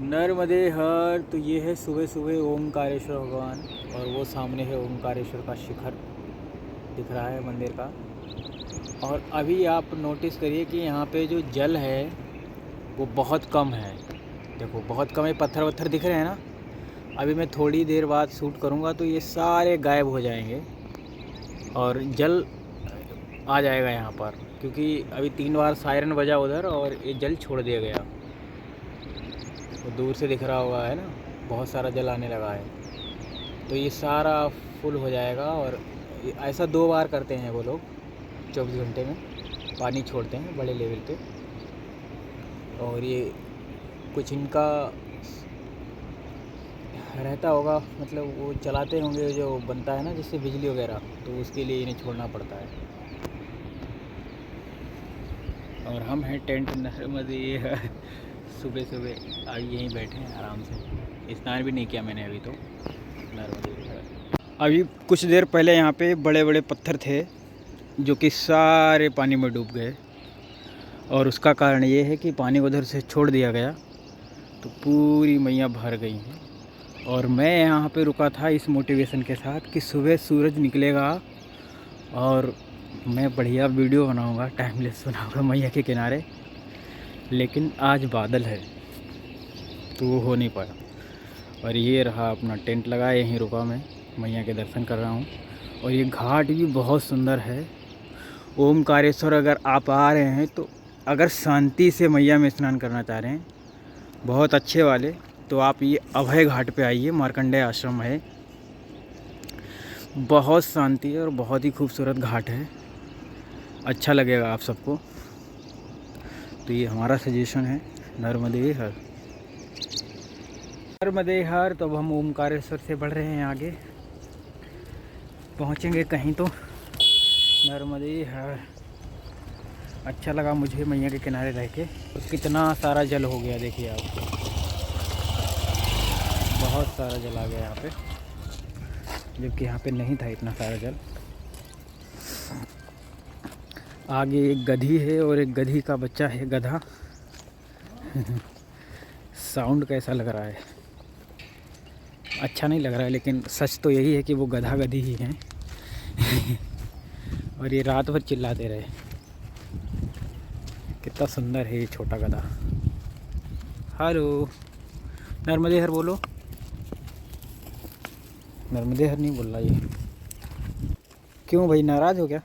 नर्मदे हर। तो ये है सुबह सुबह ओमकारेश्वर भगवान, और वो सामने है ओमकारेश्वर का शिखर दिख रहा है मंदिर का। और अभी आप नोटिस करिए कि यहाँ पे जो जल है वो बहुत कम है। देखो बहुत कम है, पत्थर वत्थर दिख रहे हैं ना। अभी मैं थोड़ी देर बाद शूट करूँगा तो ये सारे गायब हो जाएंगे और जल आ जाएगा यहाँ पर, क्योंकि अभी 3 बार सायरन बजा उधर और ये जल छोड़ दिया गया। वो दूर से दिख रहा होगा है ना, बहुत सारा जल आने लगा है। तो ये सारा फुल हो जाएगा। और ऐसा 2 बार करते हैं वो लोग, 24 घंटे में पानी छोड़ते हैं बड़े लेवल पे। और ये कुछ इनका रहता होगा, मतलब वो चलाते होंगे, जो बनता है ना जिससे बिजली वगैरह, तो उसके लिए इन्हें छोड़ना पड़ता है। और हम हैं टेंट नर्मदे सुबह सुबह अभी यहीं बैठे हैं आराम से। स्नान भी नहीं किया मैंने अभी तो। नर्मदे अभी कुछ देर पहले यहाँ पे बड़े बड़े पत्थर थे जो कि सारे पानी में डूब गए, और उसका कारण ये है कि पानी उधर से छोड़ दिया गया तो पूरी मैया भर गई हैं। और मैं यहाँ पे रुका था इस मोटिवेशन के साथ कि सुबह सूरज निकलेगा और मैं बढ़िया वीडियो बनाऊँगा, टाइमलेस बनाऊँगा मैया के किनारे। लेकिन आज बादल है तो वो हो नहीं पाया। और ये रहा अपना टेंट लगाया, यहीं रुका मैं, मैया के दर्शन कर रहा हूँ। और ये घाट भी बहुत सुंदर है। ओमकारेश्वर अगर आप आ रहे हैं तो अगर शांति से मैया में स्नान करना चाह रहे हैं बहुत अच्छे वाले, तो आप ये अभय घाट पे आइए। मार्कंडेय आश्रम है, बहुत शांति है और बहुत ही खूबसूरत घाट है, अच्छा लगेगा आप सबको। तो ये हमारा सजेशन है नर्मदे हर। नर्मदे हर। तो अब हम ओमकारेश्वर से बढ़ रहे हैं आगे, पहुँचेंगे कहीं तो। नर्मदे हर। अच्छा लगा मुझे मैया के किनारे रह के। तो कितना सारा जल हो गया देखिए आप, बहुत सारा जल आ गया यहाँ पे, जबकि यहाँ पे नहीं था इतना सारा जल। आगे एक गधी है और एक गधी का बच्चा है गधा। साउंड कैसा लग रहा है, अच्छा नहीं लग रहा है, लेकिन सच तो यही है कि वो गधा गधी ही हैं। और ये रात भर चिल्लाते रहे। कितना सुंदर है ये छोटा गधा। हेलो नर्मदे हर बोलो। नर्मदे हर नहीं बोल रहा ये, क्यों भाई नाराज़ हो क्या?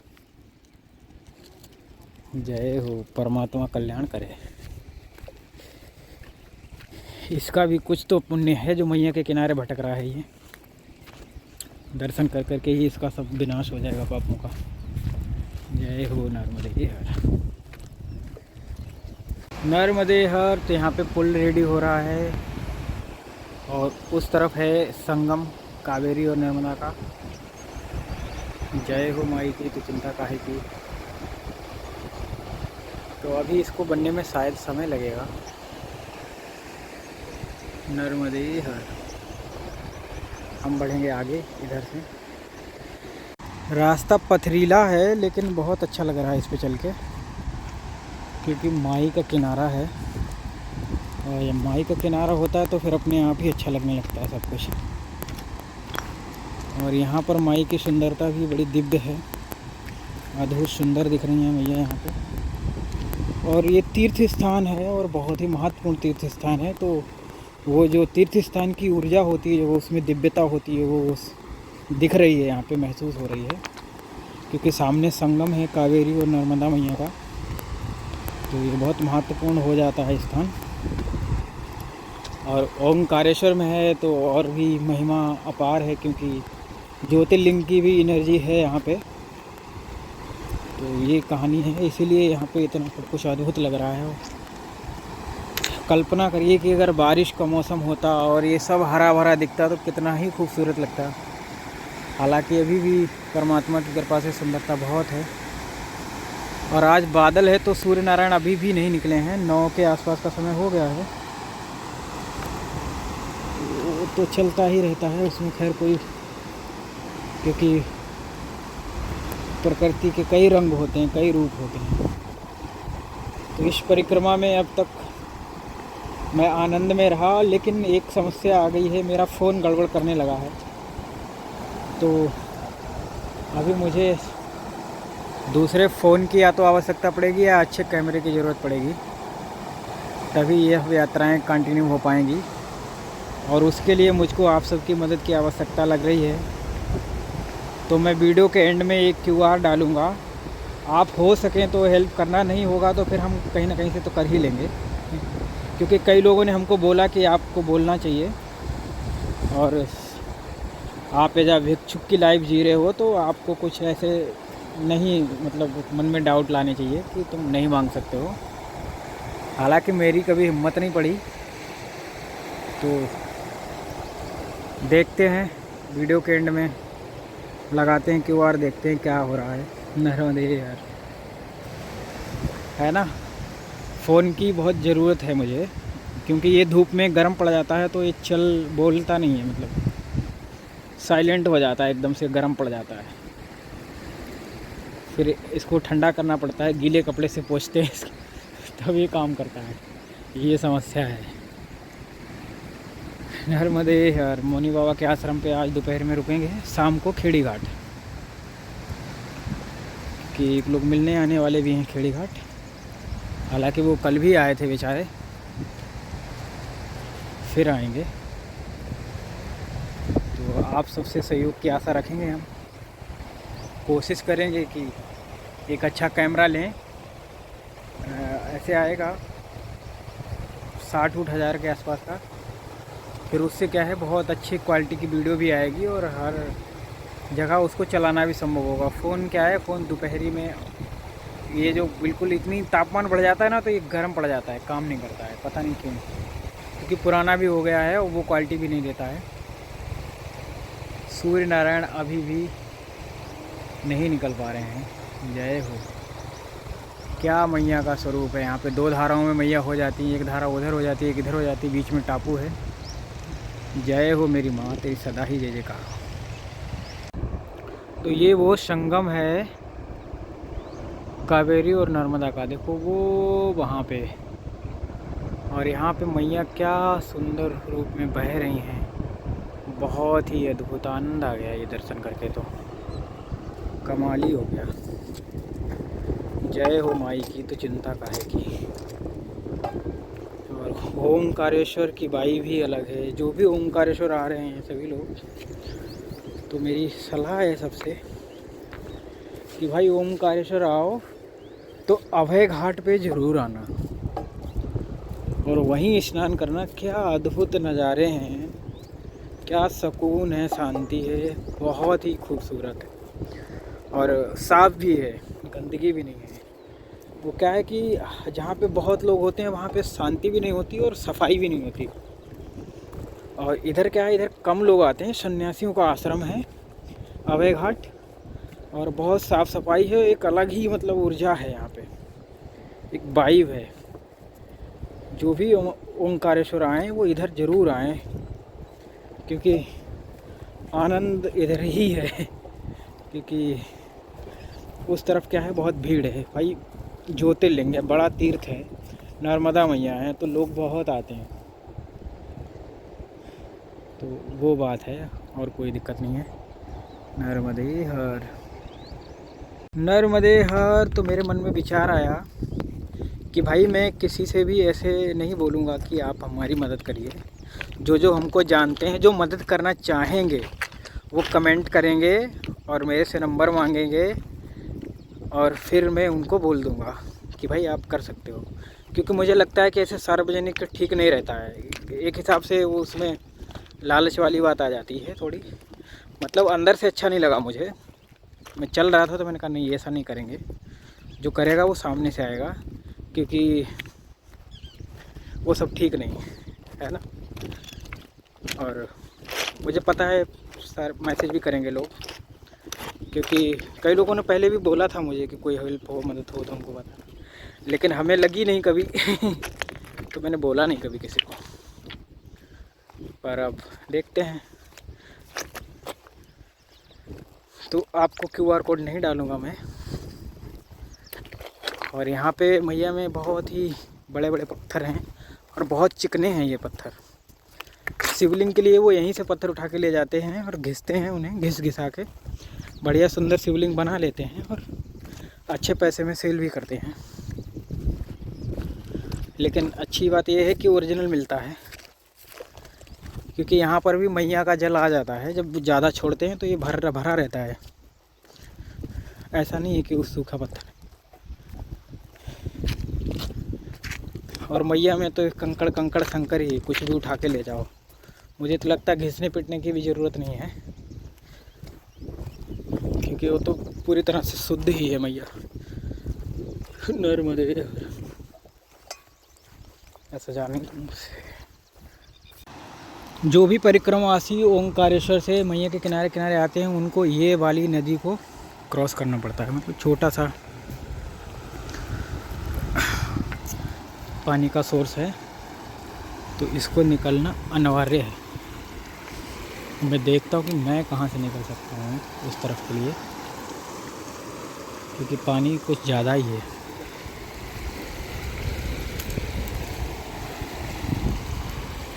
जय हो, परमात्मा कल्याण करे। इसका भी कुछ तो पुण्य है जो मैया के किनारे भटक रहा है। ये दर्शन कर करके ही इसका सब विनाश हो जाएगा पापों का। जय हो नर्मदे हर। नर्मदे हर। तो यहाँ पे पुल रेडी हो रहा है और उस तरफ है संगम कावेरी और नर्मदा का। जय हो माई की, तो चिंता काहे की। तो अभी इसको बनने में शायद समय लगेगा। नर्मदे हर। हम बढ़ेंगे आगे इधर से। रास्ता पथरीला है लेकिन बहुत अच्छा लग रहा है इस पे चल के, क्योंकि माई का किनारा है। और जब माई का किनारा होता है तो फिर अपने आप ही अच्छा लगने लगता है सब कुछ। और यहाँ पर माई की सुंदरता भी बड़ी दिव्य है, अद्भुत सुंदर दिख रही हैं मैया यहाँ पे। और ये तीर्थ स्थान है और बहुत ही महत्वपूर्ण तीर्थ स्थान है। तो वो जो तीर्थ स्थान की ऊर्जा होती है, वो उसमें दिव्यता होती है, वो दिख रही है यहाँ पे, महसूस हो रही है, क्योंकि सामने संगम है कावेरी और नर्मदा मैया का। तो ये बहुत महत्वपूर्ण हो जाता है स्थान। और ओमकारेश्वर में है तो और भी महिमा अपार है, क्योंकि ज्योतिर्लिंग की भी एनर्जी है यहाँ पे। तो ये कहानी है, इसीलिए यहाँ पे इतना सब कुछ अद्भुत लग रहा है। कल्पना करिए कि अगर बारिश का मौसम होता और ये सब हरा भरा दिखता तो कितना ही खूबसूरत लगता। हालांकि अभी भी परमात्मा की कृपा से सुंदरता बहुत है। और आज बादल है तो सूर्य नारायण अभी भी नहीं निकले हैं, 9 के आसपास का समय हो गया है। वो तो चलता ही रहता है उसमें, खैर कोई, क्योंकि प्रकृति के कई रंग होते हैं, कई रूप होते हैं। तो इस परिक्रमा में अब तक मैं आनंद में रहा, लेकिन एक समस्या आ गई है, मेरा फ़ोन गड़बड़ करने लगा है। तो अभी मुझे दूसरे फ़ोन की या तो आवश्यकता पड़ेगी या अच्छे कैमरे की ज़रूरत पड़ेगी, तभी यह यात्राएं कंटिन्यू हो पाएंगी। और उसके लिए मुझको आप सबकी मदद की आवश्यकता लग रही है। तो मैं वीडियो के एंड में एक QR डालूँगा, आप हो सकें तो हेल्प करना, नहीं होगा तो फिर हम कहीं ना कहीं से तो कर ही लेंगे, क्योंकि कई लोगों ने हमको बोला कि आपको बोलना चाहिए। और आप एज भिक्षुक की लाइफ जी रहे हो, तो आपको कुछ ऐसे नहीं, मतलब मन में डाउट लाने चाहिए कि तुम नहीं मांग सकते हो। हालांकि मेरी कभी हिम्मत नहीं पड़ी। तो देखते हैं वीडियो के एंड में, लगाते हैं QR, देखते हैं क्या हो रहा है। नर्मदे यार, है ना, फ़ोन की बहुत ज़रूरत है मुझे, क्योंकि ये धूप में गर्म पड़ जाता है तो ये बोलता नहीं है, मतलब साइलेंट हो जाता है, एकदम से गर्म पड़ जाता है। फिर इसको ठंडा करना पड़ता है, गीले कपड़े से पोंछते हैं तब ये काम करता है। ये समस्या है। नर्मदे यार, मौनी बाबा के आश्रम पे आज दोपहर में रुकेंगे, शाम को खेड़ी घाट, कि एक लोग मिलने आने वाले भी हैं खेड़ी घाट। हालांकि वो कल भी आए थे बेचारे, फिर आएंगे। तो आप सबसे सहयोग की आशा रखेंगे हम। कोशिश करेंगे कि एक अच्छा कैमरा लें, ऐसे आएगा 60-60 हज़ार के आसपास का। फिर उससे क्या है, बहुत अच्छी क्वालिटी की वीडियो भी आएगी और हर जगह उसको चलाना भी संभव होगा। फ़ोन क्या है, फ़ोन दोपहरी में ये जो बिल्कुल इतनी तापमान बढ़ जाता है ना, तो ये गर्म पड़ जाता है, काम नहीं करता है, पता नहीं क्यों, क्योंकि पुराना भी हो गया है और वो क्वालिटी भी नहीं देता है। सूर्य नारायण अभी भी नहीं निकल पा रहे हैं। जय हो, क्या मैया का स्वरूप है। यहाँ पे 2 धाराओं में मैया हो जाती है, एक धारा उधर हो जाती है, एक इधर हो जाती है, बीच में टापू है। जय हो मेरी माँ, तेरी सदा ही जय जयकार। तो ये वो संगम है कावेरी और नर्मदा का, देखो वो वहाँ पे, और यहाँ पे मैया क्या सुंदर रूप में बह रही हैं। बहुत ही अद्भुत, आनंद आ गया ये दर्शन करके, तो कमाल ही हो गया। जय हो माई की तो चिंता काहे की। और ओमकारेश्वर की बाई भी अलग है। जो भी ओमकारेश्वर आ रहे हैं सभी लोग, तो मेरी सलाह है सबसे कि भाई ओमकारेश्वर आओ तो अभय घाट पे ज़रूर आना और वहीं स्नान करना। क्या अद्भुत नज़ारे हैं, क्या सुकून है, शांति है, बहुत ही खूबसूरत है और साफ़ भी है, गंदगी भी नहीं है। वो क्या है कि जहाँ पे बहुत लोग होते हैं वहाँ पे शांति भी नहीं होती और सफाई भी नहीं होती। और इधर क्या है, इधर कम लोग आते हैं, सन्यासियों का आश्रम है अभय घाट, और बहुत साफ़ सफाई है, एक अलग ही मतलब ऊर्जा है यहाँ पे, एक वाइब है। जो भी ओंकारेश्वर आएँ वो इधर ज़रूर आएँ, क्योंकि आनंद इधर ही है। क्योंकि उस तरफ क्या है, बहुत भीड़ है भाई, ज्योतिर्लिंग है, बड़ा तीर्थ है, नर्मदा मैया है, तो लोग बहुत आते हैं। तो वो बात है, और कोई दिक्कत नहीं है। नर्मदे हर, नर्मदे हर। तो मेरे मन में विचार आया कि भाई मैं किसी से भी ऐसे नहीं बोलूँगा कि आप हमारी मदद करिए। जो हमको जानते हैं, जो मदद करना चाहेंगे, वो कमेंट करेंगे और मेरे से नंबर मांगेंगे, और फिर मैं उनको बोल दूँगा कि भाई आप कर सकते हो। क्योंकि मुझे लगता है कि ऐसे सार्वजनिक ठीक नहीं रहता है। एक हिसाब से वो उसमें लालच वाली बात आ जाती है थोड़ी, मतलब अंदर से अच्छा नहीं लगा मुझे। मैं चल रहा था तो मैंने कहा नहीं, ऐसा नहीं करेंगे, जो करेगा वो सामने से आएगा, क्योंकि वो सब ठीक नहीं है ना। और मुझे पता है सर मैसेज भी करेंगे लोग, क्योंकि कई लोगों ने पहले भी बोला था मुझे कि कोई हेल्प हो, मदद हो तो हमको बताना, लेकिन हमें लगी नहीं कभी तो मैंने बोला नहीं कभी किसी को। पर अब देखते हैं। तो आपको QR कोड नहीं डालूँगा मैं। और यहाँ पे मैया में बहुत ही बड़े बड़े पत्थर हैं, और बहुत चिकने हैं ये पत्थर। शिवलिंग के लिए वो यहीं से पत्थर उठा के ले जाते हैं और घिसते हैं, उन्हें घिस घिसा के बढ़िया सुंदर शिवलिंग बना लेते हैं और अच्छे पैसे में सेल भी करते हैं। लेकिन अच्छी बात यह है कि ओरिजिनल मिलता है, क्योंकि यहाँ पर भी मैया का जल आ जाता है। जब ज़्यादा छोड़ते हैं तो ये भरा रहता है, ऐसा नहीं है कि उस सूखा पत्थर है। और मैया में तो कंकड़ शंकर ही, कुछ भी उठा के ले जाओ। मुझे तो लगता है घिसने पिटने की भी ज़रूरत नहीं है, क्योंकि वो तो पूरी तरह से शुद्ध ही है मैया। नर्मदे ऐसा जाने जो भी परिक्रमावासी ओंकारेश्वर से मैया के किनारे किनारे आते हैं, उनको ये वाली नदी को क्रॉस करना पड़ता है। मतलब छोटा सा पानी का सोर्स है, तो इसको निकलना अनिवार्य है। मैं देखता हूँ कि मैं कहाँ से निकल सकता हूँ उस तरफ के लिए, क्योंकि पानी कुछ ज़्यादा ही है।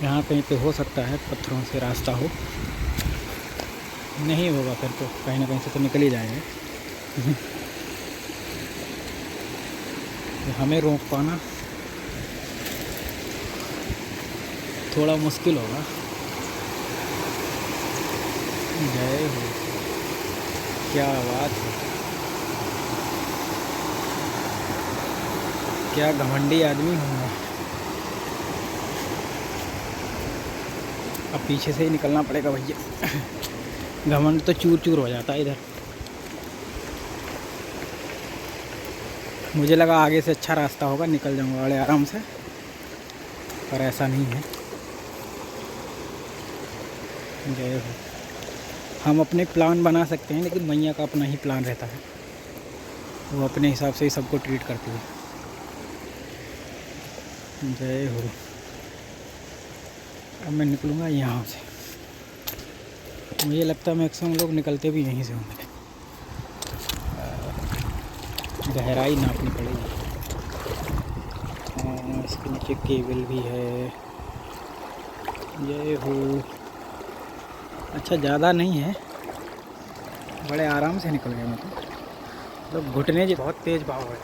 यहाँ कहीं पे हो सकता है पत्थरों से रास्ता हो, नहीं होगा फिर तो कहीं ना कहीं से तो निकल ही जाएंगे। तो हमें रोक पाना थोड़ा मुश्किल होगा। जय हो, क्या बात है, क्या घमंडी आदमी हूँ मैं। अब पीछे से ही निकलना पड़ेगा भैया। घमंड तो चूर चूर हो जाता है इधर। मुझे लगा आगे से अच्छा रास्ता होगा, निकल जाऊंगा बड़े आराम से, पर ऐसा नहीं है। जय हो। हम अपने प्लान बना सकते हैं, लेकिन मैया का अपना ही प्लान रहता है। वो अपने हिसाब से ही सबको ट्रीट करती है। जय हो। अब मैं निकलूँगा यहाँ से। मुझे लगता है मैक्सिमम लोग निकलते भी यहीं से होंगे। गहराई नापनी पड़ेगी। इसके नीचे केबल भी है। ये हो, अच्छा ज़्यादा नहीं है, बड़े आराम से निकल गए। मतलब घुटने जी बहुत तेज़ भाव है।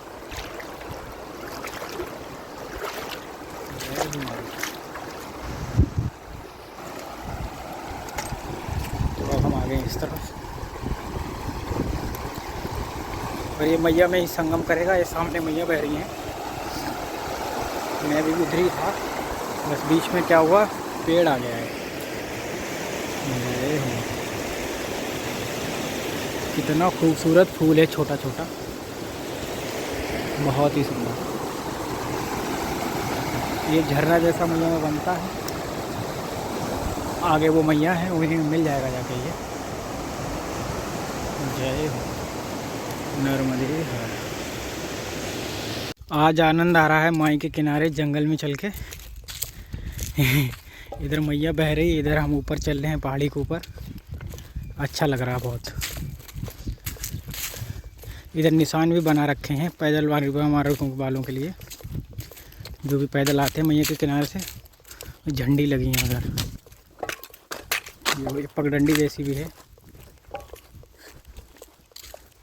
तो अब हम आ गए इस तरफ, और ये मैया में ही संगम करेगा। ये सामने मैया बह रही हैं, मैं भी उधर ही था, बस बीच में क्या हुआ, पेड़ आ गया है। कितना खूबसूरत फूल है, छोटा छोटा, बहुत ही सुंदर। ये झरना जैसा मैया में बनता है। आगे वो मैया है, उन्हीं में मिल जाएगा जाके ये। जय हो नर्मदे हर। आज आनंद आ रहा है माई के किनारे जंगल में चल के। इधर मैया बह रही है, इधर हम ऊपर चल रहे हैं पहाड़ी के ऊपर। अच्छा लग रहा है बहुत। इधर निशान भी बना रखे हैं पैदल वालों के लिए, जो भी पैदल आते हैं मैया के किनारे से। झंडी लगी है उधर, ये पगडंडी जैसी भी है।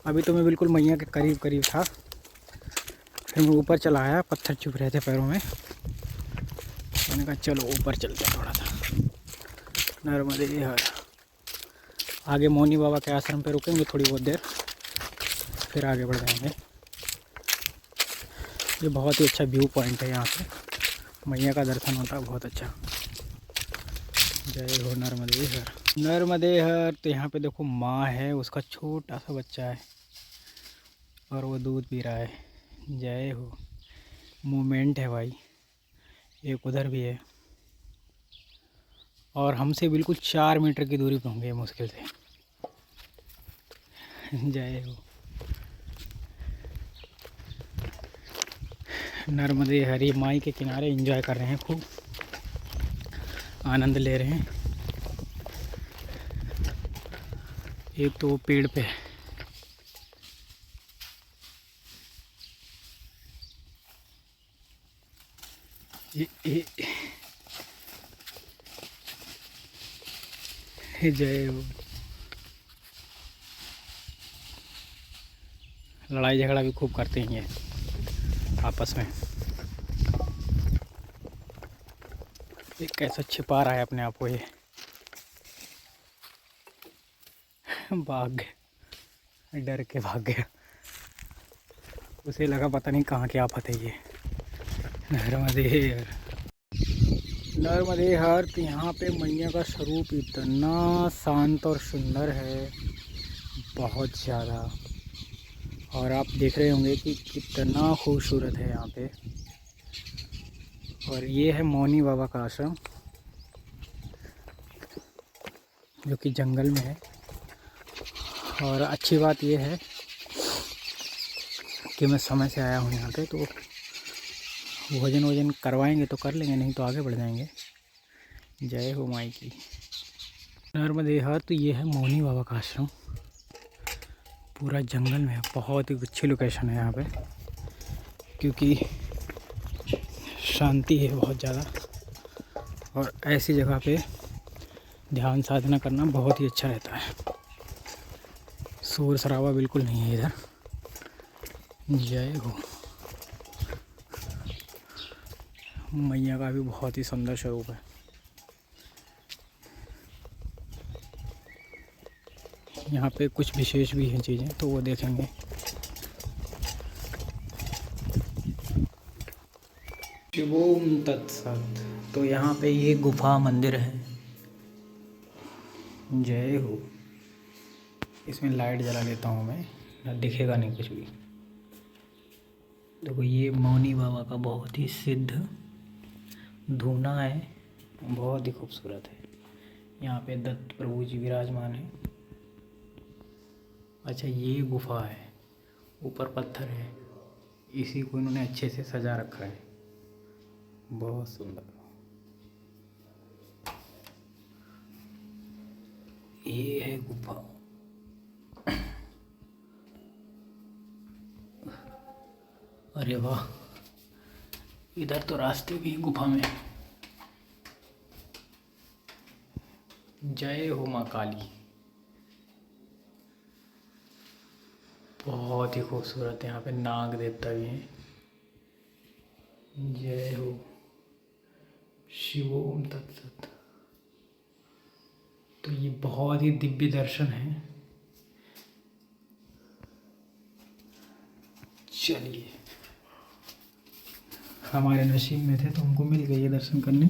अभी तो मैं बिल्कुल मैया के करीब करीब था, फिर मैं ऊपर चला आया, पत्थर चुभ रहे थे पैरों में। मैंने कहा चलो ऊपर चलते हैं थोड़ा सा। नर्मदे हर। आगे मौनी बाबा के आश्रम पे रुकेंगे थोड़ी बहुत देर, फिर आगे बढ़ जाएंगे। ये बहुत ही अच्छा व्यू पॉइंट है, यहाँ से मैया का दर्शन होता है बहुत अच्छा। जय हो नर्मदे हर। नर्मदे हर। तो यहाँ पे देखो माँ है, उसका छोटा सा बच्चा है और वो दूध पी रहा है। जय हो। मूवमेंट है भाई। एक उधर भी है, और हमसे बिल्कुल 4 मीटर की दूरी पर होंगे मुश्किल से। जय हो नर्मदे हरी। माई के किनारे एंजॉय कर रहे हैं, खूब आनंद ले रहे हैं। एक तो वो पेड़ पे है। जय हो। लड़ाई झगड़ा भी खूब करते हैं ये आपस में। ये कैसा छिपा रहा है अपने आप को, ये भाग गया, डर के भाग गया। उसे लगा पता नहीं कहाँ की आफत है ये। नर्मदे नर्मदे हर। तो यहाँ पे मैया का स्वरूप इतना शांत और सुंदर है, बहुत ज़्यादा। और आप देख रहे होंगे कि कितना खूबसूरत है यहाँ पे। और ये है मौनी बाबा का आश्रम, जो कि जंगल में है। और अच्छी बात यह है कि मैं समय से आया हूँ यहाँ पे, तो भोजन वोजन करवाएंगे तो कर लेंगे, नहीं तो आगे बढ़ जाएंगे। जय हो माई की। नर्मदे हर। तो ये है मौनी बाबा का आश्रम, पूरा जंगल में है। बहुत ही अच्छी लोकेशन है यहाँ पे, क्योंकि शांति है बहुत ज़्यादा। और ऐसी जगह पे ध्यान साधना करना बहुत ही अच्छा रहता है। शोर शराबा बिल्कुल नहीं है इधर। जय हो। मैया का भी बहुत ही सुंदर स्वरूप है। यहाँ पे कुछ विशेष भी हैं चीज़ें, तो वो देखेंगे। शिवोम तत्सत। तो यहाँ पे ये गुफा मंदिर है। जय हो। इसमें लाइट जला लेता हूँ मैं, ना दिखेगा नहीं कुछ भी। देखो ये मौनी बाबा का बहुत ही सिद्ध धूना है, बहुत ही खूबसूरत है। यहाँ पे दत्त प्रभु जी विराजमान है। अच्छा ये गुफा है, ऊपर पत्थर है, इसी को इन्होंने अच्छे से सजा रखा है, बहुत सुंदर। ये है गुफा। अरे वाह, इधर तो रास्ते भी हैं गुफा में। जय हो माँ काली। बहुत ही खूबसूरत है। यहाँ पे नाग देवता भी हैं। जय हो। शिवोम तत्सत। तो ये बहुत ही दिव्य दर्शन है। चलिए, हमारे नसीब में थे तो हमको मिल गए ये दर्शन करने।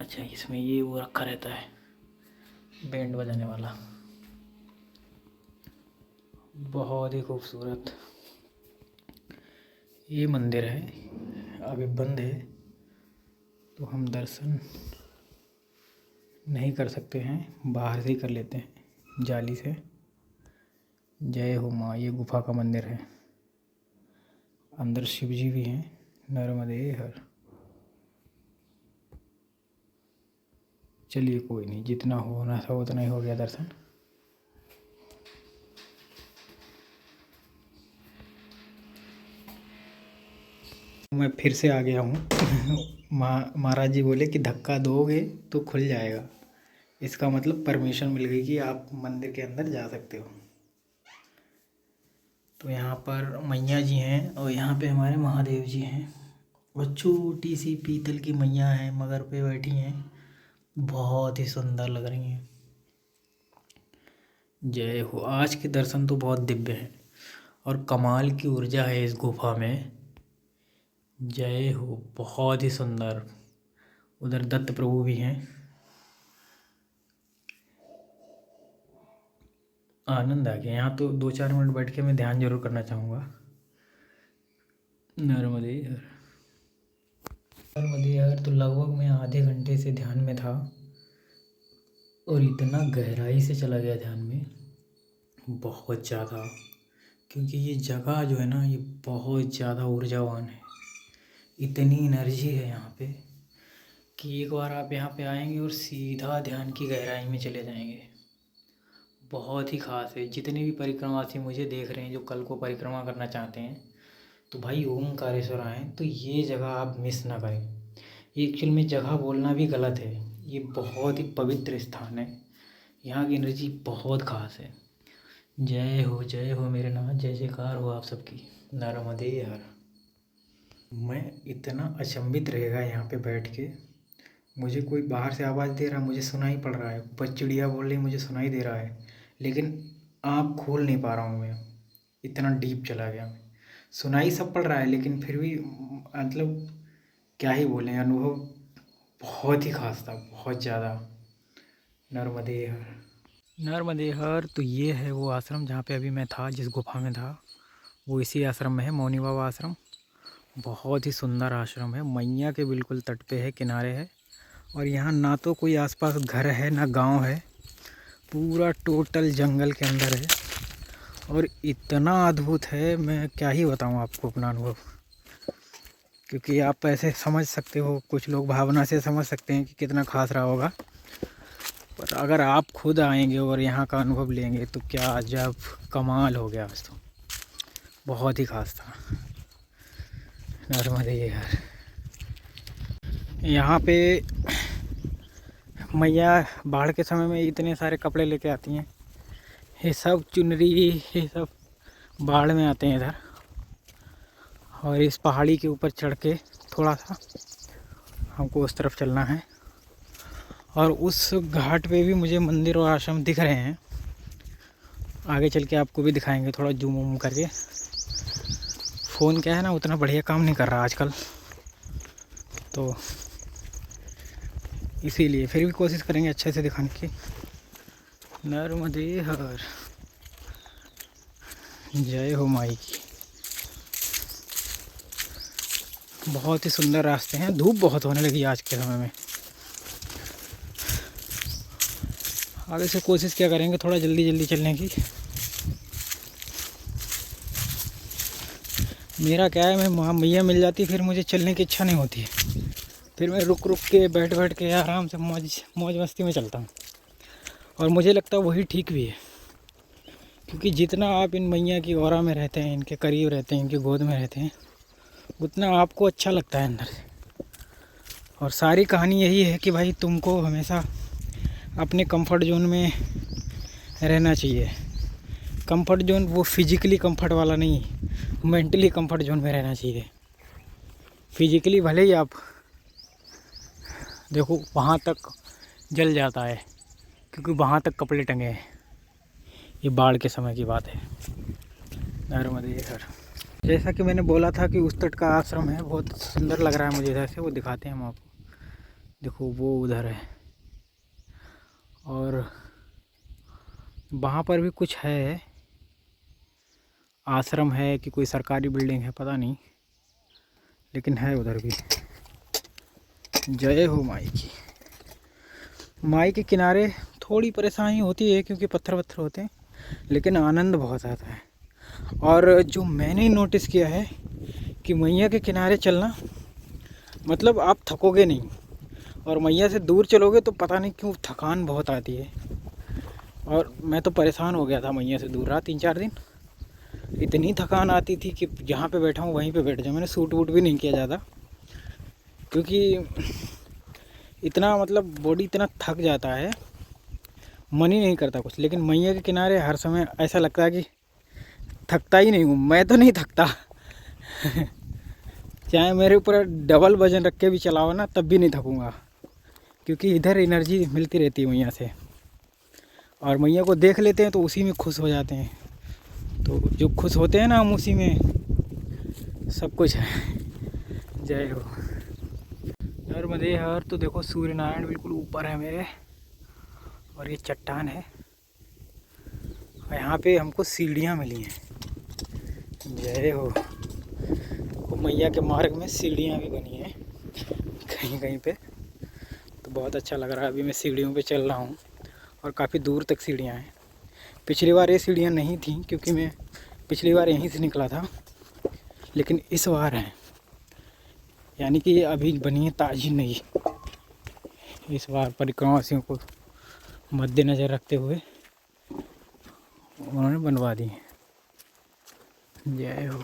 अच्छा इसमें ये वो रखा रहता है, बैंड बजाने वाला। बहुत ही खूबसूरत ये मंदिर है। अभी बंद है तो हम दर्शन नहीं कर सकते हैं, बाहर से ही कर लेते हैं जाली से। जय हो माँ। ये गुफा का मंदिर है, अंदर शिव जी भी हैं। नर्मदे हर। चलिए कोई नहीं, जितना होना था उतना ही हो गया दर्शन। मैं फिर से आ गया हूँ। महाराज जी बोले कि धक्का दोगे तो खुल जाएगा, इसका मतलब परमिशन मिल गई कि आप मंदिर के अंदर जा सकते हो। तो यहाँ पर मैया जी हैं और यहाँ पे हमारे महादेव जी हैं। और छोटी सी पीतल की मैया हैं, मगर पे बैठी हैं, बहुत ही सुंदर लग रही हैं। जय हो। आज के दर्शन तो बहुत दिव्य हैं और कमाल की ऊर्जा है इस गुफा में। जय हो। बहुत ही सुंदर। उधर दत्त प्रभु भी हैं। आनंद आ गया। यहाँ तो 2-4 मिनट बैठ के मैं ध्यान जरूर करना चाहूँगा। नर्मदे हर। नर्मदे हर। तो लगभग मैं आधे घंटे से ध्यान में था और इतना गहराई से चला गया ध्यान में, बहुत ज़्यादा। क्योंकि ये जगह जो है ना, ये बहुत ज़्यादा ऊर्जावान है। इतनी एनर्जी है यहाँ पे कि एक बार आप यहाँ पे आएंगे और सीधा ध्यान की गहराई में चले जाएंगे। बहुत ही ख़ास है। जितने भी परिक्रमार्थी मुझे देख रहे हैं जो कल को परिक्रमा करना चाहते हैं, तो भाई ओमकारेश्वर आएँ तो ये जगह आप मिस ना करें। ये एक्चुअल में जगह बोलना भी गलत है, ये बहुत ही पवित्र स्थान है। यहाँ की एनर्जी बहुत खास है। जय हो मेरे नाथ, जय जयकार हो आप सबकी। नर्मदे हर। मैं इतना अचंभित रहेगा यहाँ पे बैठ के, मुझे कोई बाहर से आवाज़ दे रहा, मुझे सुनाई पड़ रहा है, ऊपर चिड़िया बोल रही मुझे सुनाई दे रहा है, लेकिन आँख खोल नहीं पा रहा हूँ मैं, इतना डीप चला गया मैं। सुनाई सब पड़ रहा है लेकिन फिर भी मतलब क्या ही बोलें, अनुभव बहुत ही खास था, बहुत ज़्यादा। नर्मदे हर। नर्मदे हर। तो ये है वो आश्रम जहाँ पे अभी मैं था, जिस गुफा में था वो इसी आश्रम में है, मौनी बाबा आश्रम। बहुत ही सुंदर आश्रम है, मैया के बिल्कुल तट पे है, किनारे है। और यहाँ ना तो कोई आसपास घर है ना गांव है, पूरा टोटल जंगल के अंदर है। और इतना अद्भुत है, मैं क्या ही बताऊँ आपको अपना अनुभव, क्योंकि आप ऐसे समझ सकते हो, कुछ लोग भावना से समझ सकते हैं कि कितना खास रहा होगा, पर अगर आप खुद आएंगे और यहाँ का अनुभव लेंगे तो क्या अजब कमाल हो गया। आज तो बहुत ही खास था। नर्मदे हर। यहाँ पे मैया बाढ़ के समय में इतने सारे कपड़े लेके आती हैं, ये सब चुनरी, ये सब बाढ़ में आते हैं इधर। और इस पहाड़ी के ऊपर चढ़ के थोड़ा सा हमको उस तरफ चलना है, और उस घाट पे भी मुझे मंदिर और आश्रम दिख रहे हैं। आगे चल के आपको भी दिखाएंगे थोड़ा जूम वूम करके। फ़ोन क्या है ना, उतना बढ़िया काम नहीं कर रहा आजकल, तो इसीलिए फिर भी कोशिश करेंगे अच्छे से दिखाने की। नर्मदे हर। जय हो माई की। बहुत ही सुंदर रास्ते हैं, धूप बहुत होने लगी आज के समय में। आगे से कोशिश क्या करेंगे थोड़ा जल्दी जल्दी चलने की। मेरा क्या है, मैं वहाँ मैया मिल जाती फिर मुझे चलने की इच्छा नहीं होती है, फिर मैं रुक रुक के बैठ बैठ के आराम से मौज मस्ती में चलता हूँ। और मुझे लगता है वही ठीक भी है, क्योंकि जितना आप इन मैया की औरा में रहते हैं, इनके करीब रहते हैं, इनकी गोद में रहते हैं, उतना आपको अच्छा लगता है अंदर से। और सारी कहानी यही है कि भाई तुमको हमेशा अपने कंफर्ट जोन में रहना चाहिए। कंफर्ट जोन वो फिजिकली कंफर्ट वाला नहीं, मेंटली कंफर्ट जोन में रहना चाहिए। फिजिकली भले ही आप देखो वहाँ तक जल जाता है, क्योंकि वहाँ तक कपड़े टंगे हैं, ये बाढ़ के समय की बात है। नर्मदे हर। जैसा कि मैंने बोला था कि उस तट का आश्रम है, बहुत सुंदर लग रहा है मुझे इधर से, वो दिखाते हैं हम आपको। देखो वो उधर है, और वहाँ पर भी कुछ है, आश्रम है कि कोई सरकारी बिल्डिंग है पता नहीं, लेकिन है उधर भी। जय हो माई की। माई के किनारे थोड़ी परेशानी होती है क्योंकि पत्थर वत्थर होते हैं, लेकिन आनंद बहुत आता है। और जो मैंने नोटिस किया है कि मैया के किनारे चलना मतलब आप थकोगे नहीं, और मैया से दूर चलोगे तो पता नहीं क्यों थकान बहुत आती है। और मैं तो परेशान हो गया था मैया से दूर रहा 3-4 दिन, इतनी थकान आती थी कि जहाँ पे बैठा हूँ वहीं पे बैठ जाऊँ। मैंने सूट वूट भी नहीं किया ज़्यादा, क्योंकि इतना मतलब बॉडी इतना थक जाता है, मन ही नहीं करता कुछ। लेकिन मैया के किनारे हर समय ऐसा लगता है कि थकता ही नहीं हूँ, मैं तो नहीं थकता चाहे मेरे ऊपर डबल वजन रख के भी चलाओ ना, तब भी नहीं थकूँगा, क्योंकि इधर एनर्जी मिलती रहती है मैया से। और मैया को देख लेते हैं तो उसी में खुश हो जाते हैं, तो जो खुश होते हैं ना हम, उसी में सब कुछ है। जय हो। नर्मदे हर। तो देखो सूर्य नारायण बिल्कुल ऊपर है मेरे, और ये चट्टान है, और यहाँ पे हमको सीढ़ियाँ मिली हैं। जय हो। तो मैया के मार्ग में सीढ़ियाँ भी बनी हैं कहीं कहीं पे, तो बहुत अच्छा लग रहा है। अभी मैं सीढ़ियों पे चल रहा हूँ, और काफ़ी दूर तक सीढ़ियाँ हैं। पिछली बार ये सीढ़ियाँ नहीं थी, क्योंकि मैं पिछली बार यहीं से निकला था, लेकिन इस बार है, यानी कि ये अभी बनी है ताज़ी नहीं। इस बार परिक्रमावासियों को मद्देनज़र रखते हुए उन्होंने बनवा दी है। जय हो।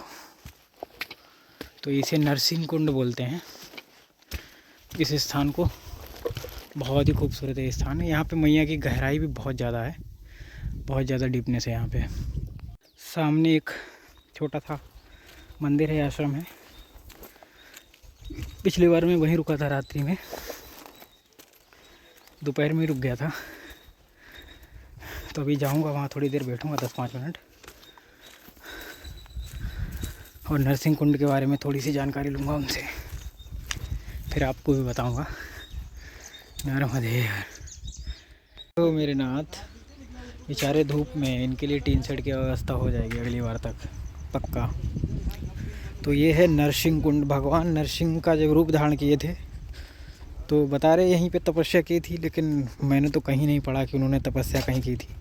तो इसे नरसिंह कुंड बोलते हैं इस स्थान को। बहुत ही खूबसूरत है स्थान। यहाँ पे मैया की गहराई भी बहुत ज़्यादा है, बहुत ज़्यादा डीपनेस है यहाँ पे। सामने एक छोटा सा मंदिर है, आश्रम है। पिछली बार मैं वहीं रुका था, रात्रि में, दोपहर में रुक गया था। तो अभी जाऊंगा वहाँ, थोड़ी देर बैठूंगा, 10-5 मिनट, और नरसिंह कुंड के बारे में थोड़ी सी जानकारी लूँगा उनसे, फिर आपको भी बताऊंगा। नर्मदे। तो मेरे नाथ बेचारे धूप में, इनके लिए टीन शेड की व्यवस्था हो जाएगी अगली बार तक पक्का। तो ये है नरसिंह कुंड। भगवान नरसिंह का जब रूप धारण किए थे तो बता रहे यहीं पे तपस्या की थी, लेकिन मैंने तो कहीं नहीं पढ़ा कि उन्होंने तपस्या कहीं की थी।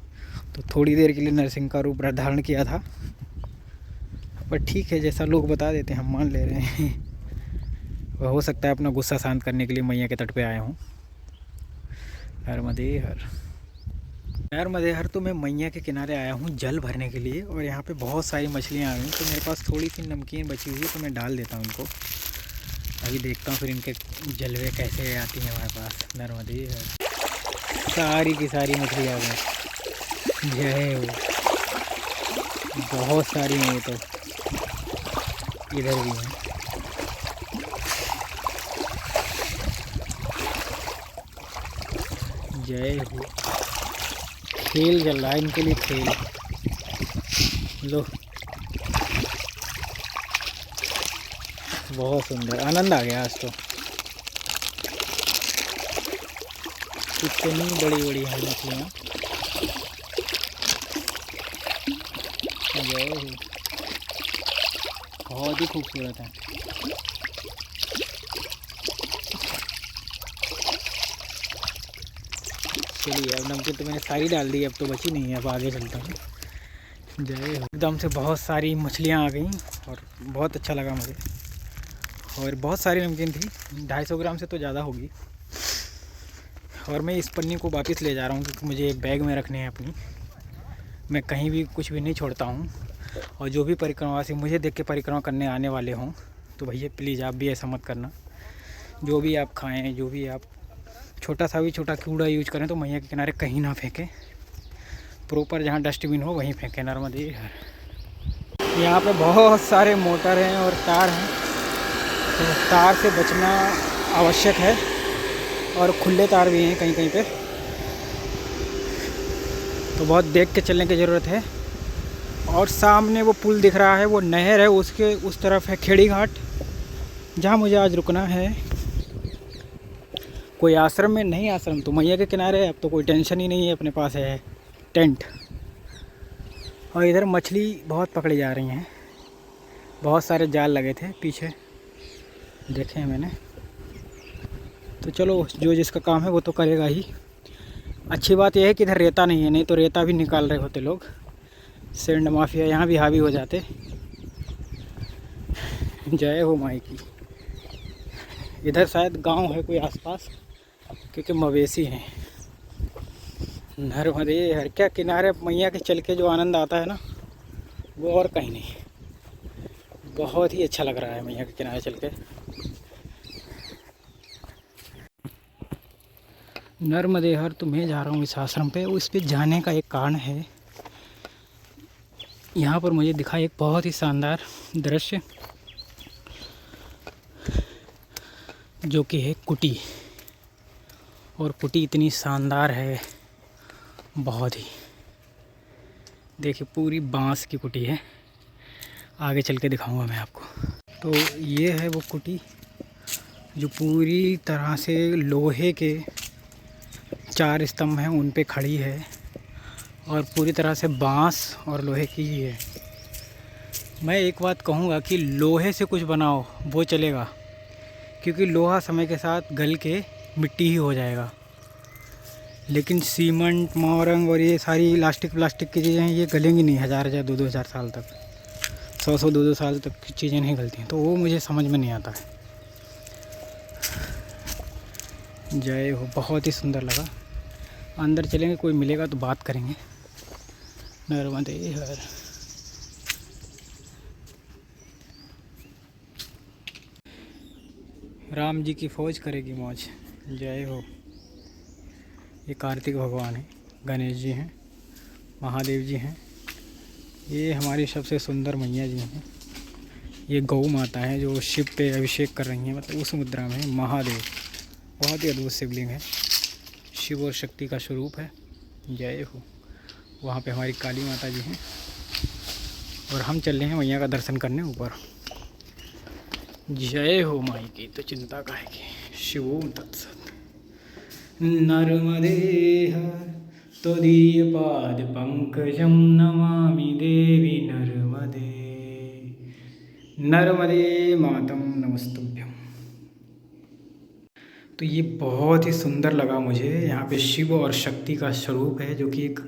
तो थोड़ी देर के लिए नरसिंह का रूप धारण किया था, पर ठीक है, जैसा लोग बता देते हैं हम मान ले रहे हैं। वह हो सकता है अपना गुस्सा शांत करने के लिए मैया के तट पे आया हूँ। नर्मदे हर। नर्मदे हर। तो मैं मैया के किनारे आया हूँ जल भरने के लिए, और यहाँ पे बहुत सारी मछलियाँ आ गई। तो मेरे पास थोड़ी सी नमकीन बची हुई है, तो मैं डाल देता हूँ इनको। अभी देखता हूँ फिर इनके जलवे कैसे आती हैं हमारे पास। नर्मदे हर। सारी की सारी मछली आ गई। जय हो। बहुत सारी हैं ये तो, इधर भी हैं। जय हो। खेल चल रहा है इनके लिए, खेल। लो, बहुत सुंदर, आनंद आ गया आज तो। कितनी बड़ी बड़ी हैं मछलियाँ। जय हो। बहुत ही खूबसूरत है। चलिए, अब नमकीन तो मैंने सारी डाल दी, अब तो बची नहीं है, अब आगे चलता हूँ। जय हो। एकदम से बहुत सारी मछलियाँ आ गई और बहुत अच्छा लगा मुझे। और बहुत सारी नमकीन थी, 250 ग्राम से तो ज़्यादा होगी। और मैं इस पन्नी को वापस ले जा रहा हूँ, क्योंकि मुझे एक बैग में रखने हैं अपनी। मैं कहीं भी कुछ भी नहीं छोड़ता हूँ। और जो भी परिक्रमावासी मुझे देख के परिक्रमा करने आने वाले हों, तो भैया प्लीज़ आप भी ऐसा मत करना। जो भी आप खाएँ, जो भी आप छोटा कूड़ा यूज करें, तो मैया के किनारे कहीं ना फेंकें। प्रॉपर जहाँ डस्टबिन हो वहीं फेंकें। नर्मदे हर। यहाँ पे बहुत सारे मोटर हैं और तार हैं, तो तार से बचना आवश्यक है। और खुले तार भी हैं कहीं कहीं पे, तो बहुत देख के चलने की ज़रूरत है। और सामने वो पुल दिख रहा है, वो नहर है, उसके उस तरफ है खेड़ी घाट, जहाँ मुझे आज रुकना है। कोई आश्रम में नहीं, आश्रम तो मैया के किनारे है। अब तो कोई टेंशन ही नहीं है, अपने पास है टेंट। और इधर मछली बहुत पकड़ी जा रही हैं, बहुत सारे जाल लगे थे पीछे, देखे हैं मैंने। तो चलो, जो जिसका काम है वो तो करेगा ही। अच्छी बात यह है कि इधर रेता नहीं है, नहीं तो रेता भी निकाल रहे होते लोग। सैंड माफिया यहाँ भी हावी हो जाते। जय हो माई की। इधर शायद गांव है कोई आसपास, क्योंकि मवेशी हैं। नर्मदे हर। क्या किनारे मैया के चल के जो आनंद आता है ना, वो और कहीं नहीं। बहुत ही अच्छा लग रहा है मैया के किनारे चल के। नर्मदे हर। तो मैं जा रहा हूँ इस आश्रम पे। उस पे जाने का एक कारण है, यहाँ पर मुझे दिखा एक बहुत ही शानदार दृश्य, जो कि है कुटी। और कुटी इतनी शानदार है, बहुत ही। देखिए, पूरी बांस की कुटी है। आगे चल के दिखाऊंगा मैं आपको। तो ये है वो कुटी, जो पूरी तरह से लोहे के 4 स्तंभ हैं उन पे खड़ी है, और पूरी तरह से बांस और लोहे की ही है। मैं एक बात कहूँगा कि लोहे से कुछ बनाओ वो चलेगा, क्योंकि लोहा समय के साथ गल के मिट्टी ही हो जाएगा। लेकिन सीमेंट, मोरंग और ये सारी प्लास्टिक की चीज़ें हैं, ये गलेंगी नहीं 1000 2-2 हज़ार साल तक, 100 2-2 साल तक की चीज़ें नहीं गलती हैं। तो वो मुझे समझ में नहीं आता है। जय हो। बहुत ही सुंदर लगा। अंदर चलेंगे, कोई मिलेगा तो बात करेंगे। नर्मदे हर। राम जी की फौज करेगी मौज। जय हो। ये कार्तिक भगवान हैं, गणेश जी हैं, महादेव जी हैं। ये हमारी सबसे सुंदर मैया जी हैं। ये गौ माता है जो शिव पे अभिषेक कर रही हैं, मतलब उस मुद्रा में महादेव। बहुत ही अद्भुत शिवलिंग है, शिव और शक्ति का स्वरूप है। जय हो। वहाँ पे हमारी काली माता जी हैं और हम चल रहे हैं मैया का दर्शन करने ऊपर। जय हो माई की तो चिंता काहे की। शिवोम तत्सत। नर्मदे हर त्वदीय पाद पंकजं नमामि देवी नर्मदे। नर्मदे मातम नमस्तुभ्यम। तो ये बहुत ही सुंदर लगा मुझे। यहाँ पे शिव और शक्ति का स्वरूप है, जो कि एक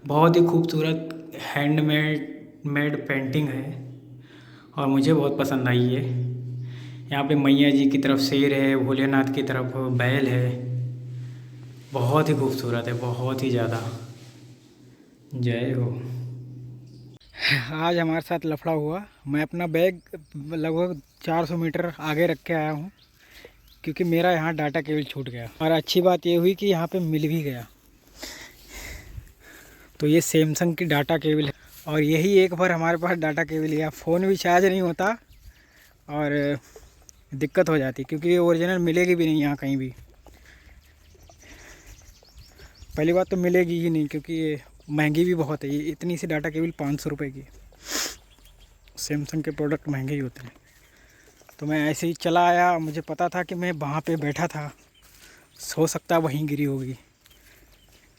बहुत ही खूबसूरत हैंडमेड पेंटिंग है और मुझे बहुत पसंद आई है। यहाँ पे मैया जी की तरफ शेर है, भोलेनाथ की तरफ बैल है। बहुत ही खूबसूरत है, बहुत ही ज़्यादा। जय हो। आज हमारे साथ लफड़ा हुआ। मैं अपना बैग लगभग 400 मीटर आगे रख के आया हूँ, क्योंकि मेरा यहाँ डाटा केबल छूट गया। और अच्छी बात ये हुई कि यहाँ पे मिल भी गया। तो ये सैमसंग की डाटा केबल है और यही एक बार हमारे पास डाटा केबल है। फ़ोन भी चार्ज नहीं होता और दिक्कत हो जाती, क्योंकि ये ओरिजिनल मिलेगी भी नहीं यहाँ कहीं भी। पहली बात तो मिलेगी ही नहीं, क्योंकि ये महंगी भी बहुत है। ये इतनी सी डाटा केबल 500 रुपये की। सैमसंग के प्रोडक्ट महंगे ही होते हैं। तो मैं ऐसे ही चला आया। मुझे पता था कि मैं वहाँ पे बैठा था, हो सकता वहीं गिरी होगी।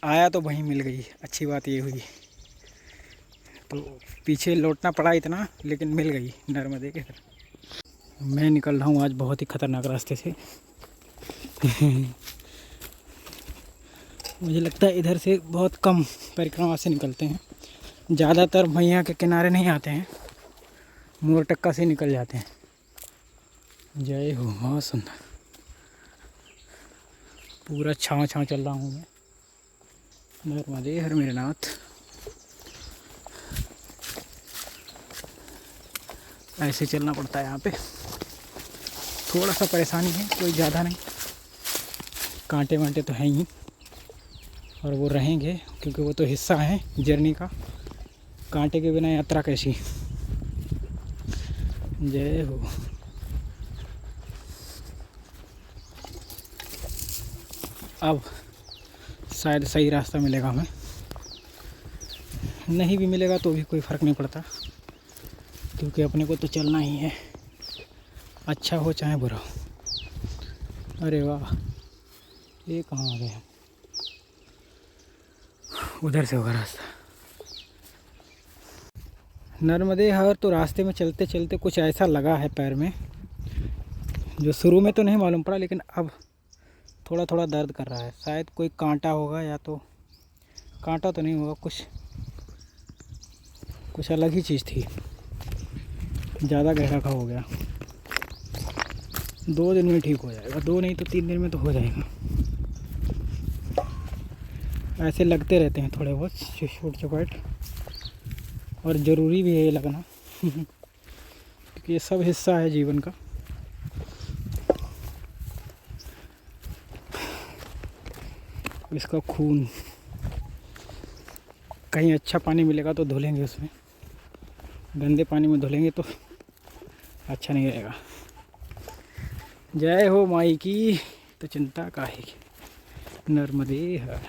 आया तो वहीं मिल गई। अच्छी बात ये हुई। तो पीछे लौटना पड़ा इतना, लेकिन मिल गई नर्मदे के। मैं निकल रहा हूँ आज बहुत ही ख़तरनाक रास्ते से। मुझे लगता है इधर से बहुत कम परिक्रमा से निकलते हैं। ज़्यादातर मैया के किनारे नहीं आते हैं, मोरटक्का से निकल जाते हैं। जय हो। बहुत सुंदर। पूरा छाँव छाँव चल रहा हूँ मैं। नर्मदे हर मेरे नाथ। ऐसे चलना पड़ता है यहाँ पे। थोड़ा सा परेशानी है, कोई ज़्यादा नहीं। कांटे वांटे तो हैं ही और वो रहेंगे, क्योंकि वो तो हिस्सा है जर्नी का। कांटे के बिना यात्रा कैसी। जय हो। अब शायद सही रास्ता मिलेगा हमें। नहीं भी मिलेगा तो भी कोई फ़र्क नहीं पड़ता, क्योंकि अपने को तो चलना ही है, अच्छा हो चाहे बुरा हो। अरे वाह, ये कहाँ आ गए हम? उधर से होगा रास्ता। नर्मदे हर। तो रास्ते में चलते चलते कुछ ऐसा लगा है पैर में, जो शुरू में तो नहीं मालूम पड़ा, लेकिन अब थोड़ा थोड़ा दर्द कर रहा है। शायद कोई कांटा होगा, या तो कांटा तो नहीं होगा, कुछ अलग ही चीज़ थी। ज़्यादा गहरा घाव हो गया। 2 दिन में ठीक हो जाएगा। 2 नहीं तो 3 दिन में तो हो जाएगा। ऐसे लगते रहते हैं थोड़े बहुत छोट चपाट, और ज़रूरी भी है ये लगना, क्योंकि ये सब हिस्सा है जीवन का। इसका खून, कहीं अच्छा पानी मिलेगा तो धुलेंगे उसमें। गंदे पानी में धुलेंगे तो अच्छा नहीं रहेगा। जय हो माई की तो चिंता काहे की। नर्मदे हर।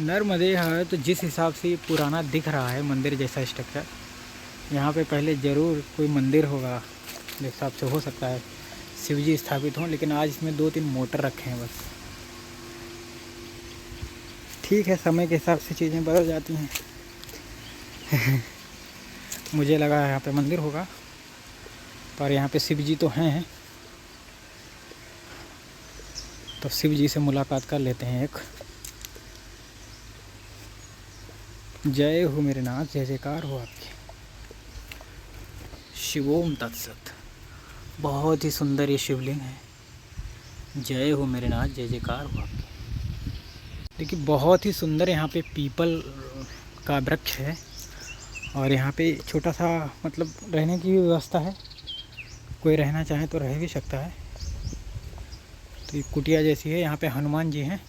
नर्मदे हर। तो जिस हिसाब से पुराना दिख रहा है मंदिर जैसा स्ट्रक्चर, यहाँ पे पहले ज़रूर कोई मंदिर होगा। जिस हिसाब से हो सकता है शिवजी स्थापित हों, लेकिन आज इसमें 2-3 मोटर रखे हैं बस। ठीक है, समय के हिसाब से चीज़ें बदल जाती हैं। मुझे लगा यहाँ पे मंदिर होगा, पर यहाँ पे शिव जी तो हैं। तो शिव जी से मुलाकात कर लेते हैं एक। जय हो मेरे नाथ, जय जयकार हो आपकी। शिवोम तत्सत। बहुत ही सुंदर ये शिवलिंग है। जय हो मेरे नाथ, जय जयकार हो आपकी। देखिए बहुत ही सुंदर यहाँ पे पीपल का वृक्ष है, और यहाँ पे छोटा सा मतलब रहने की भी व्यवस्था है। कोई रहना चाहे तो रह भी सकता है। तो ये कुटिया जैसी है, यहाँ पे हनुमान जी हैं।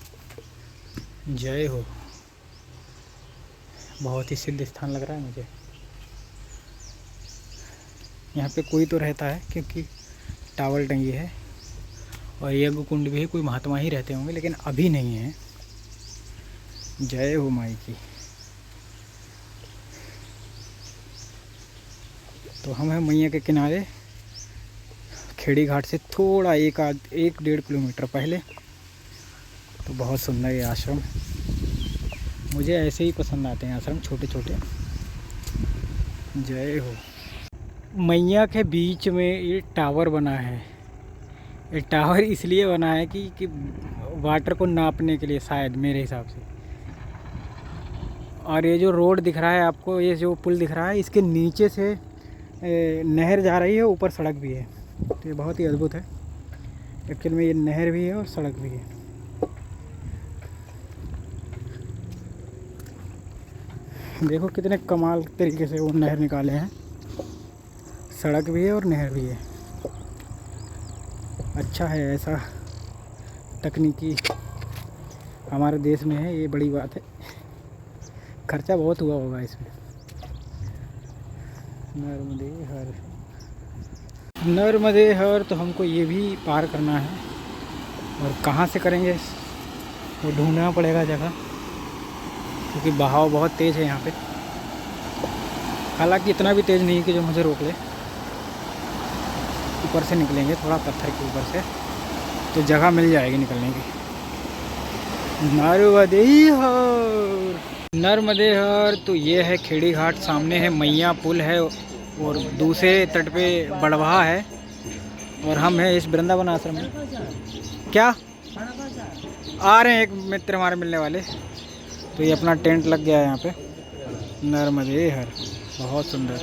जय हो। बहुत ही सिद्ध स्थान लग रहा है मुझे। यहाँ पे कोई तो रहता है क्योंकि टावल टंगी है और यज्ञ कुंड भी है, कोई महात्मा ही रहते होंगे, लेकिन अभी नहीं है। जय हो माई की। तो हम हैं मैया के किनारे, खेड़ी घाट से थोड़ा 1-1.5 किलोमीटर पहले। तो बहुत सुंदर ये आश्रम, मुझे ऐसे ही पसंद आते हैं आश्रम छोटे छोटे। जय हो। मैया के बीच में ये टावर बना है। ये टावर इसलिए बना है कि वाटर को नापने के लिए, शायद मेरे हिसाब से। और ये जो रोड दिख रहा है आपको, ये जो पुल दिख रहा है, इसके नीचे से नहर जा रही है, ऊपर सड़क भी है। तो ये बहुत ही अद्भुत है। एक्चुअल में ये नहर भी है और सड़क भी है। देखो कितने कमाल तरीके से वो नहर निकाले हैं। सड़क भी है और नहर भी है। अच्छा है, ऐसा तकनीकी हमारे देश में है, ये बड़ी बात है। खर्चा बहुत हुआ होगा इसमें। नर्मदे हर तो हमको ये भी पार करना है, और कहाँ से करेंगे वो ढूंढना पड़ेगा जगह, क्योंकि बहाव बहुत तेज़ है यहाँ पे। हालांकि इतना भी तेज़ नहीं कि जो मुझे रोक ले। ऊपर से निकलेंगे, थोड़ा पत्थर के ऊपर से, तो जगह मिल जाएगी निकलने की। नर्मदे हर तो ये है खेड़ी घाट, सामने है मैया पुल है, और दूसरे तट पे बड़वाहा है, और हम हैं इस वृंदावन आश्रम में। क्या आ रहे हैं, एक मित्र हमारे मिलने वाले। तो ये अपना टेंट लग गया है यहाँ पे। नर्मदे हर बहुत सुंदर।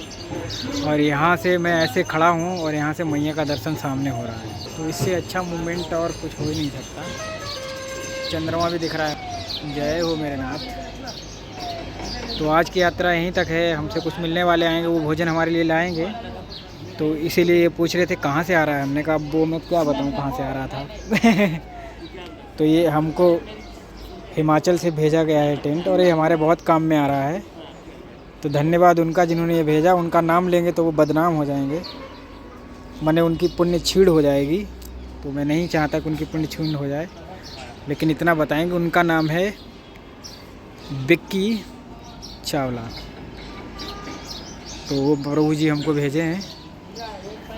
और यहाँ से मैं ऐसे खड़ा हूँ और यहाँ से मैया का दर्शन सामने हो रहा है। तो इससे अच्छा मोमेंट और कुछ हो ही नहीं सकता। चंद्रमा भी दिख रहा है। जय हो मेरे नाथ। तो आज की यात्रा यहीं तक है। हमसे कुछ मिलने वाले आएंगे, वो भोजन हमारे लिए लाएंगे। तो इसीलिए ये पूछ रहे थे कहाँ से आ रहा है। हमने कहा वो मैं क्या बताऊँ कहाँ से आ रहा था। तो ये हमको हिमाचल से भेजा गया है टेंट, और ये हमारे बहुत काम में आ रहा है। तो धन्यवाद उनका जिन्होंने ये भेजा। उनका नाम लेंगे तो वो बदनाम हो जाएंगे, माने उनकी पुण्य छीड़ हो जाएगी। तो मैं नहीं चाहता कि उनकी पुण्य छीड़ हो जाए, लेकिन इतना बताएंगे उनका नाम है विक्की चावला। तो वो प्रभु जी हमको भेजे हैं।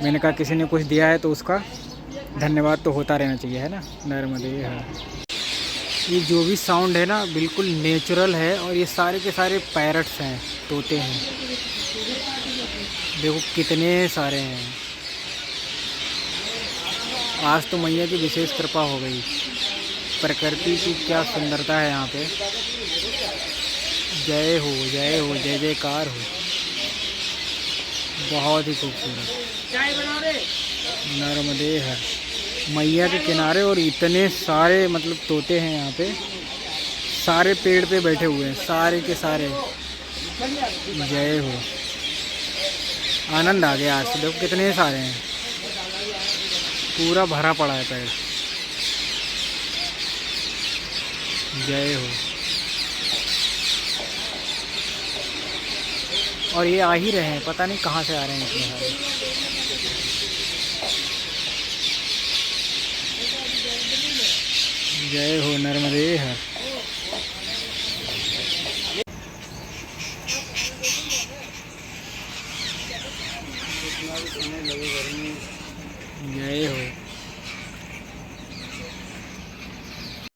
मैंने कहा किसी ने कुछ दिया है तो उसका धन्यवाद तो होता रहना चाहिए, है ना। नर्मदे है। ये जो भी साउंड है ना बिल्कुल नेचुरल है, और ये सारे के सारे पैरट्स हैं, तोते हैं। देखो कितने सारे हैं। आज तो मैया की विशेष कृपा हो गई। प्रकृति की क्या सुंदरता है यहाँ पे। जय हो जय हो, जय जयकार हो। बहुत ही खूबसूरत नर्मदे है मैया के किनारे, और इतने सारे मतलब तोते हैं यहाँ पे। सारे पेड़ पे बैठे हुए हैं, सारे के सारे। जय हो। आनंद आ गया आज तो। देखो कितने सारे हैं, पूरा भरा पड़ा है पेड़। जय हो। और ये आ ही रहे हैं, पता नहीं कहाँ से आ रहे हैं इतने सारे। जय हो नर्मदे हर। कितना भी समय लगे घर में